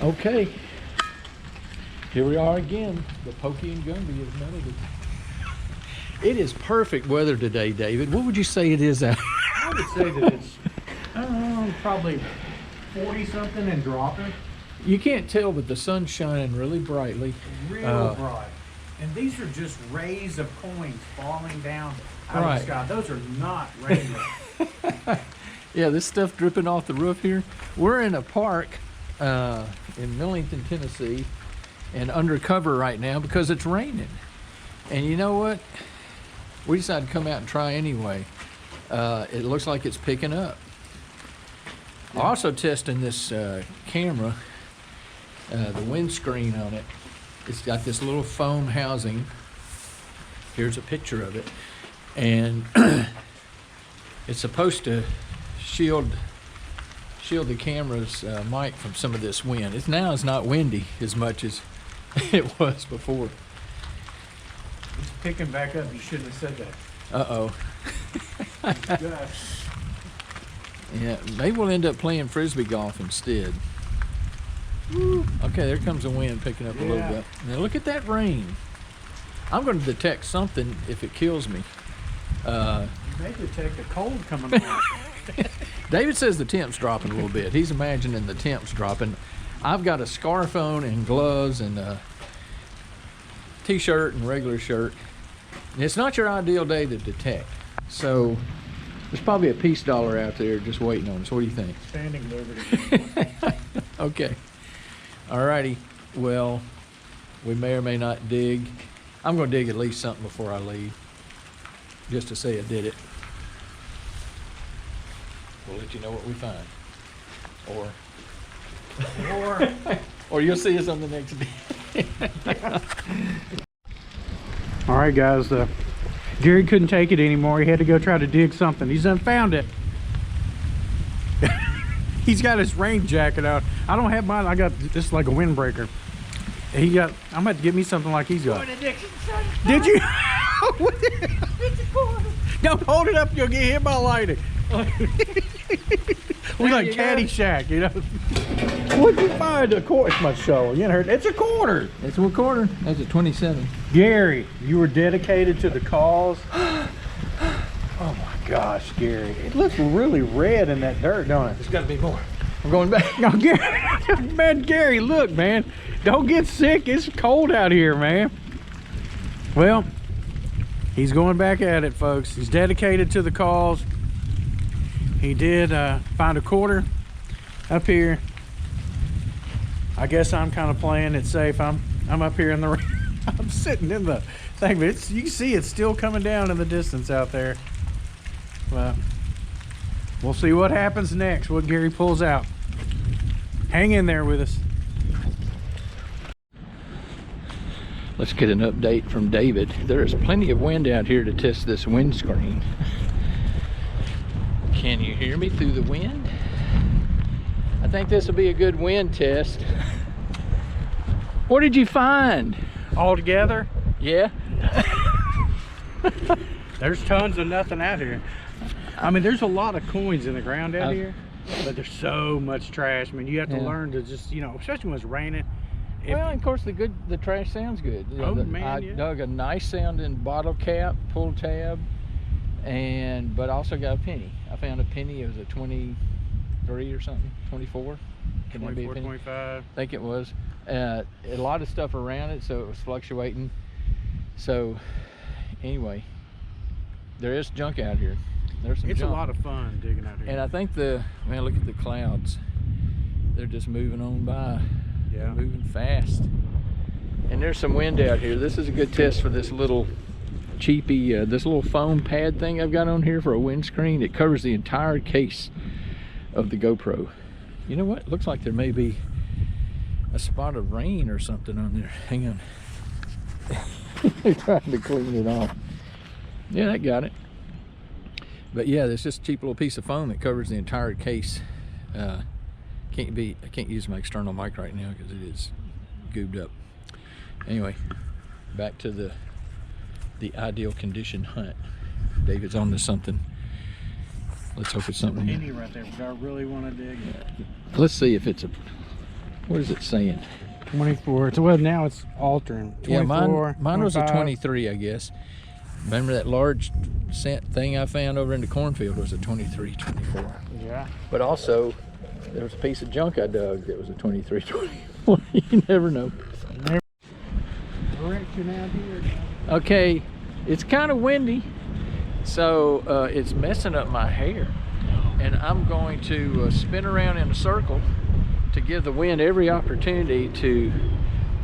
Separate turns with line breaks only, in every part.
Okay, here we are again. The Pokey and Gumby is melted. It is perfect weather today, David. What would you say it is out?
I would say that it's, I don't know, probably 40 something and dropping.
You can't tell, but the sun's shining really brightly.
Real bright. And these are just rays of coins falling down out of the sky. Those are not rainbows.
Yeah, this stuff dripping off the roof here. We're in a park in Millington, Tennessee, and undercover right now because it's raining. And you know what? We decided to come out and try anyway. It looks like it's picking up. Yeah. Also testing this camera, the windscreen on it. It's got this little foam housing. Here's a picture of it. And it's supposed to shield the camera's mic from some of this wind. It's not windy as much as it was before.
It's picking back up. You shouldn't have said that.
Uh-oh. Yeah, maybe we'll end up playing frisbee golf instead. Woo. Okay, there comes the wind picking up a little bit. Now look at that rain. I'm going to detect something if it kills me.
You may detect a cold coming on.
David says the temp's dropping a little bit. He's imagining the temp's dropping. I've got a scarf on and gloves and a t-shirt and regular shirt. And it's not your ideal day to detect. So there's probably a peace dollar out there just waiting on us. What do you think?
Standing liberty.
Okay. Alrighty. Well, we may or may not dig. I'm going to dig at least something before I leave, just to say I did it. We'll let you know what we find. Or you'll see us on the next day.
All right, guys. Gary couldn't take it anymore. He had to go try to dig something. He's done found it. He's got his rain jacket out. I don't have mine. I got this like a windbreaker. I'm about to get me something like he's got. Did you? Don't hold it up. You'll get hit by lightning. We're like Caddyshack, you know. What'd you find? A quarter? It's my show. You heard? It's a quarter.
It's a quarter. That's a 27.
Gary, you were dedicated to the cause. Oh my gosh, Gary. It looks really red in that dirt, don't it?
There's got to be more. I'm going back.
No, Gary. Man, Gary, look, man. Don't get sick. It's cold out here, man. Well, he's going back at it, folks. He's dedicated to the cause. He did find a quarter up here. I guess I'm kind of playing it safe. I'm up here in the rain. I'm sitting in the thing, but you can see it's still coming down in the distance out there. But we'll see what happens next, what Gary pulls out. Hang in there with us.
Let's get an update from David. There is plenty of wind out here to test this windscreen. Can you hear me through the wind? I think this will be a good wind test. What did you find?
All together?
Yeah.
There's tons of nothing out here. I mean, there's a lot of coins in the ground out here, but there's so much trash. I mean, you have to learn to just, you know, especially when it's raining.
Well, of course, the trash sounds good. You know, I dug a nice sounding bottle cap, pull tab, but I also got a penny. I found a penny. It was a 23 or something, 24. Can
24, 25.
I think it was. A lot of stuff around it, so it was fluctuating. So, anyway, there is junk out here. There's some
junk.
A
lot of fun digging out here.
And I think man, look at the clouds. They're just moving on by. Yeah. They're moving fast. And there's some wind out here. This is a good test for this little cheapy, this little foam pad thing I've got on here for a windscreen. It covers the entire case of the GoPro. You know what? Looks like there may be a spot of rain or something on there. Hang on. They're trying to clean it off. Yeah, that got it. But yeah, there's just a cheap little piece of foam that covers the entire case. I can't use my external mic right now because it is goobed up. Anyway, back to the ideal condition hunt. David's on to something. Let's hope it's something.
Penny right there, but I really want to dig.
Let's see if it's a. What is it saying?
24. So well, now it's altering. 24,
yeah, mine was a
25.
23, I guess. Remember that large scent thing I found over in the cornfield was a 23, 24.
Yeah.
But also, there was a piece of junk I dug that was a 23, 24. You never know.
Direction out here.
Okay, it's kind of windy, so it's messing up my hair. And I'm going to spin around in a circle to give the wind every opportunity to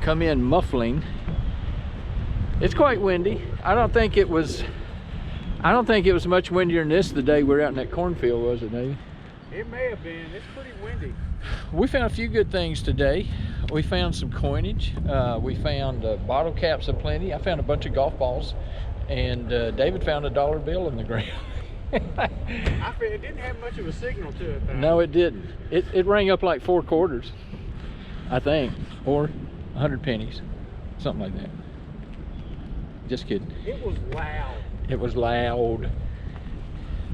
come in muffling. It's quite windy. I don't think it was much windier than this the day we were out in that cornfield, was it, David?
It may have been. It's pretty windy.
We found a few good things today. We found some coinage. We found bottle caps aplenty. I found a bunch of golf balls, and David found a dollar bill in the ground.
It didn't have much of a signal to it, though.
No, it didn't. It rang up like 4 quarters, I think, or 100 pennies, something like that. Just kidding.
It was loud.
It was loud.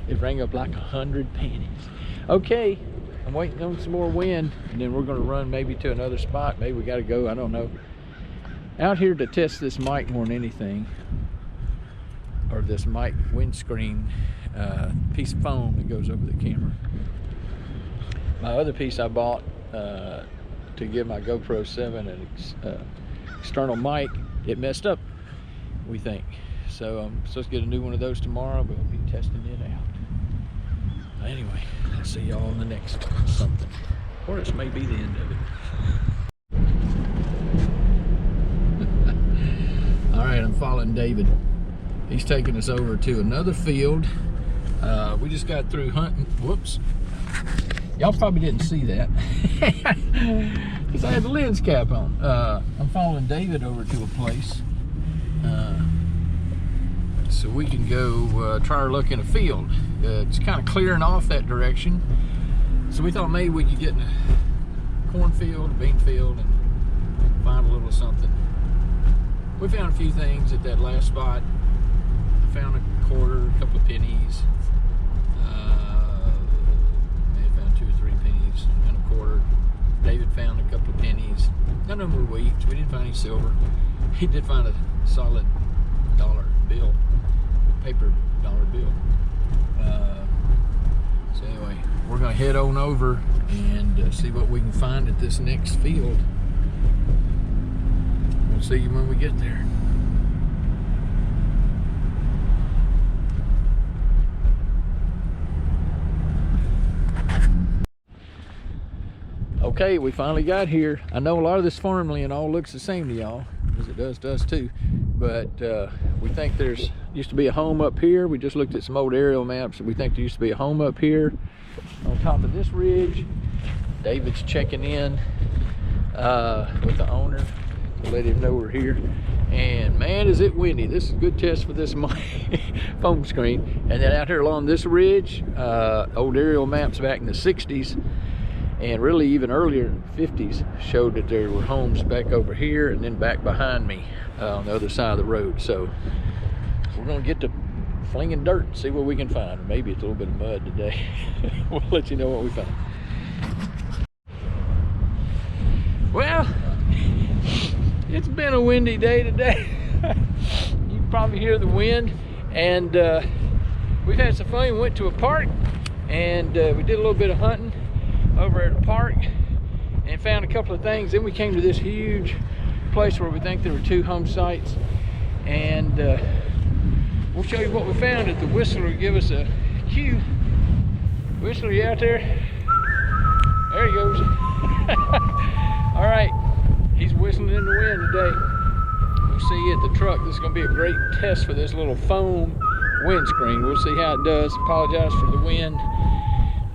It rang up like 100 pennies. Okay, I'm waiting on some more wind, and then we're going to run maybe to another spot. Maybe we got to go, I don't know. Out here to test this mic more than anything, or this mic windscreen piece of foam that goes over the camera. My other piece I bought to give my GoPro 7 an external mic, it messed up, we think. So I'm supposed to get a new one of those tomorrow, but we'll be testing it out. Anyway, I'll see y'all in the next something. Or this may be the end of it. All right, I'm following David. He's taking us over to another field. We just got through hunting. Whoops. Y'all probably didn't see that because I had the lens cap on. I'm following David over to a place so we can go try our luck in a field. It's kind of clearing off that direction, so we thought maybe we could get in a cornfield, a bean field, and find a little something. We found a few things at that last spot. I found a quarter, a couple of pennies. May have found 2 or 3 pennies and a quarter. David found a couple of pennies. None of them were weak. We didn't find any silver. He did find a solid dollar bill, paper dollar bill. So anyway, we're gonna head on over and see what we can find at this next field. We'll see you when we get there. Okay, we finally got here. I know a lot of this farmland all looks the same to y'all, as it does to us too, but we think there's used to be a home up here. We just looked at some old aerial maps. We think there used to be a home up here on top of this ridge. David's checking in with the owner to let him know we're here. And man, is it windy. This is a good test for this foam screen. And then out here along this ridge, old aerial maps back in the 60s and really even earlier in the 50s showed that there were homes back over here and then back behind me on the other side of the road. So we're gonna get to flinging dirt and see what we can find. Or maybe it's a little bit of mud today. We'll let you know what we find. Well, it's been a windy day today. You can probably hear the wind, and we've had some fun. We went to a park and we did a little bit of hunting over at the park and found a couple of things. Then we came to this huge place where we think there were 2 home sites, and we'll show you what we found if the whistler give us a cue. Whistler, you out there? There he goes. All right, he's whistling in the wind today. We'll see you at the truck. This is going to be a great test for this little foam windscreen. We'll see how it does. Apologize for the wind.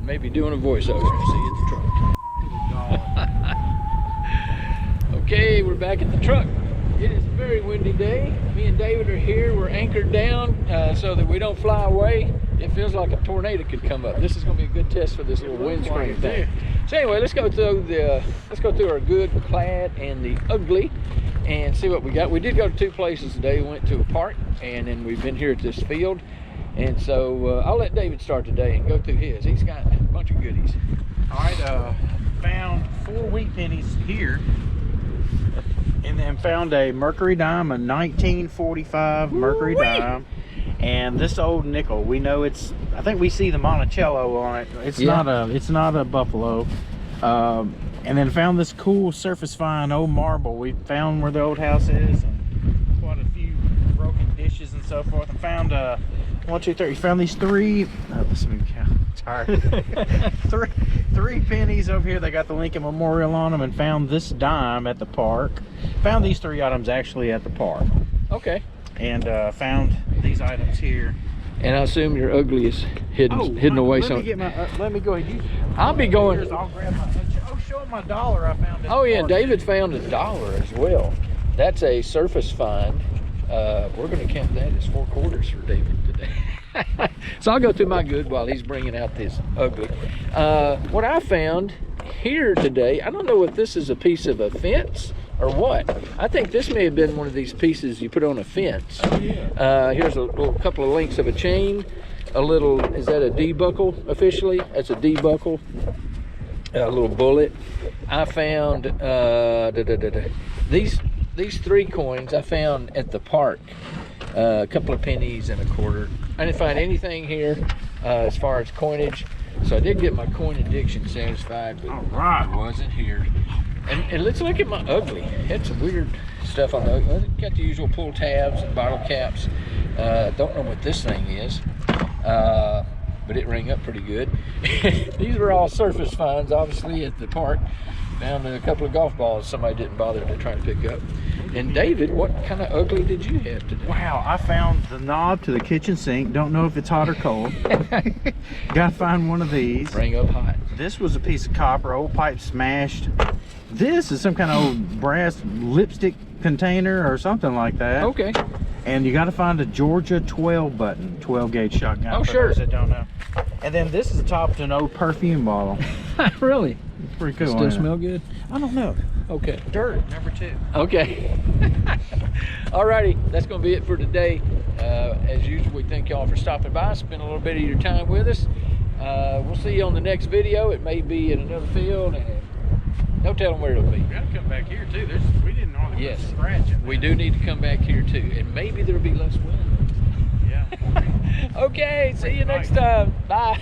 Maybe doing a voiceover. See you at the truck. Okay, we're back at the truck. It is a very windy day. Me and David are here. We're anchored down so that we don't fly away. It feels like a tornado could come up. This is going to be a good test for this little windscreen thing. So anyway, let's go through our good, clad, and the ugly, and see what we got. We did go to 2 places today. We went to a park, and then we've been here at this field. And so I'll let David start today and go through his. He's got a bunch of goodies.
All right, found 4 wheat pennies here, and then found a Mercury dime, a 1945 Mercury dime, and this old nickel. We know it's. I think we see the Monticello on it. It's not a Buffalo. And then found this cool surface fine old marble. We found where the old house is, and quite a few broken dishes and so forth. And found 1, 2, 3. Found these 3. Let me count. Sorry. three pennies over here. They got the Lincoln Memorial on them, and found this dime at the park. Found these 3 items actually at the park.
Okay.
And found these items here.
And I assume your ugly is hidden away somewhere.
Let me go ahead.
I'll be going.
I'll grab my. Oh, show them my dollar I found.
Oh yeah, David found $1 as well. That's a surface find. We're going to count that as 4 quarters for David today. So I'll go through my good while he's bringing out this ugly. What I found here today, I don't know if this is a piece of a fence or what. I think this may have been one of these pieces you put on a fence.
Oh, yeah.
Here's a little couple of links of a chain. A little, is that a D buckle officially? That's a D buckle. A little bullet. I found these 3 coins I found at the park. A couple of pennies and a quarter. I didn't find anything here as far as coinage, so I did get my coin addiction satisfied, but it wasn't here. And let's look at my ugly. Had some weird stuff on the ugly. Got the usual pull tabs and bottle caps. Don't know what this thing is, but it rang up pretty good. These were all surface finds, obviously, at the park. Found a couple of golf balls somebody didn't bother to try to pick up. And David, what kind of ugly did you have today?
Wow, I found the knob to the kitchen sink. Don't know if it's hot or cold. Gotta find one of these.
Rang up hot.
This was a piece of copper, old pipe smashed. This is some kind of old brass lipstick container or something like that.
Okay.
And you got to find a Georgia 12 button, 12 gauge shotgun.
Oh, sure.
Those that don't know. And then this is the top to an old perfume bottle.
Really?
It's pretty cool.
Still smell good?
I don't know.
Okay.
Dirt, number 2.
Okay. Alrighty, that's going to be it for today. As usual, we thank y'all for stopping by, spending a little bit of your time with us. We'll see you on the next video. It may be in another field, and no telling where it'll be.
We got to come back here too. We didn't know
yes,
scratch it.
We do need to come back here too, and maybe there'll be less wind.
Yeah.
Okay, see you next time. Bye.